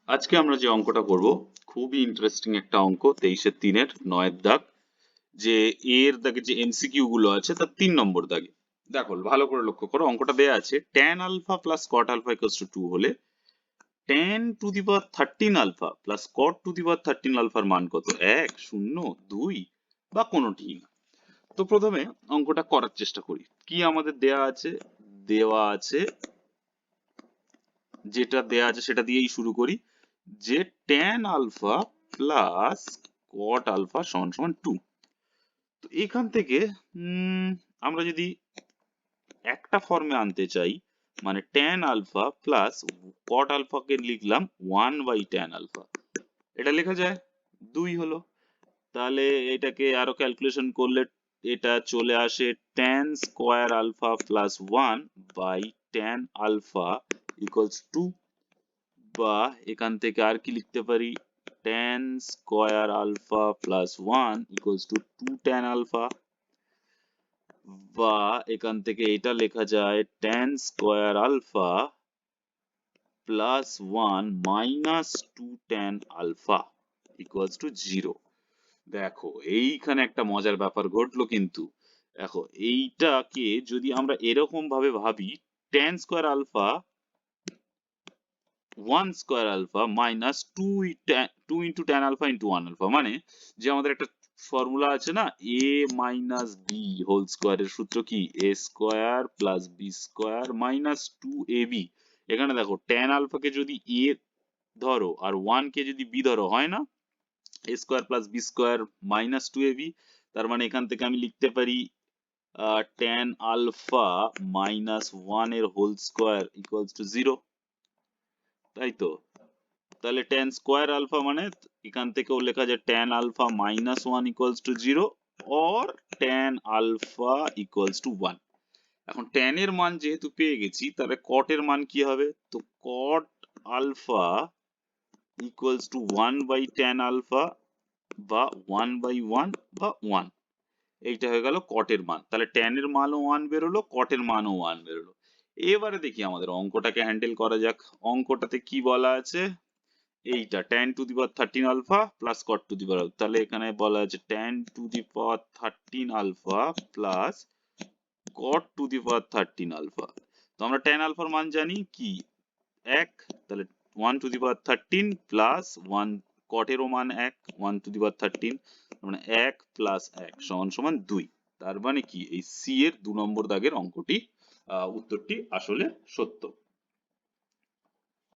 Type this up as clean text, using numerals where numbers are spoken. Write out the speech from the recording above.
আজকে আমরা যে অঙ্কটা করব খুবই ইন্টারেস্টিং একটা অঙ্ক 23-3 9 দাগ, যে এর দাগে যে এমসিকিউ গুলো আছে তার 3 নম্বর দাগে। দেখো ভালো করে লক্ষ্য করো, অঙ্কটা দেয়া আছে tan alpha plus cot alpha equals to 2 হলে tan to the power 13 alpha plus cot to the power 13 আলফার মান কত? 1, 0, 2 বা কোনোটি না। তো প্রথমে অঙ্কটা করার চেষ্টা করি। কি আমাদের দেওয়া আছে যেটা দেয়া আছে সেটা দিয়েই শুরু করি, যে tan alpha plus cot alpha সমান সমান 2। তো এখান থেকে আমরা যদি একটা ফর্মে আনতে চাই, মানে tan আলফা প্লাস cot আলফাকে লিখলাম 1/tan আলফা, এটা লেখা যায় 2 হলো। তাহলে এটাকে আরো ক্যালকুলেশন করলে এটা চলে আসে tan square alpha plus 1/tan alpha equals 2, বা এখান থেকে আর কি লিখতে পারি, tan square alpha plus 1 equals to 2tan alpha, বা এখান থেকে এটা লেখা যায় tan square alpha plus 1 minus 2tan alpha equals to 0। দেখো এইখানে একটা মজার ব্যাপার ঘটলো কিন্তু। দেখো এইটাকে যদি আমরা এরকম ভাবে ভাবি, tan square alpha 1 square alpha minus 2 into tan alpha into 1 alpha, মানে যে আমাদের একটা ফর্মুলা আছে না, a মাইনাস বি হোল স্কয়ারের সূত্র কি, a square plus B square minus 2ab। এখানে দেখো tan আলফাকে যদি a ধরো আর 1 কে যদি b ধরো, হয় না a square plus B square minus 2ab। তার মানে এখান থেকে আমি লিখতে পারি tan আলফা মাইনাস 1 এর হোল স্কয়ার ইকুয়ালস টু 0, তাই তো? তাহলে tan স্কয়ার আলফা মানে এখান থেকেও লেখা যায় tan alpha minus 1 equals to 0 or tan alpha equals to 1। এখন tan এর মান যেহেতু পেয়ে গেছি, তাহলে cot এর মান কি হবে? তো cot alpha equals to 1/tan alpha বা 1/1 বা 1। এইটা হয়ে গেল cot এর মান। তাহলে tan এর মানও 1 বেরোলো, cot এর মানও 1 বেরোলো। এবারে দেখি আমাদের অঙ্কটাকে হ্যান্ডেল করা যাক। অঙ্কটাতে কি বলা আছে, এইটা tan to the power 13 alpha plus cot to the power, তাহলে এখানে বলা আছে tan to the power 13 alpha plus cot to the power 13 alpha. তো আমরা tan আলফার মান জানি কি 1, তাহলে 1 two the power 13 plus 1 cot এরও মান 1, 1 টু দি পাওয়ার 13, মানে 1 প্লাস 1 সমান সমান 2। তার মানে কি এই সি এর 2 নম্বর দাগের অঙ্কটি উত্তরটি আসলে সত্য।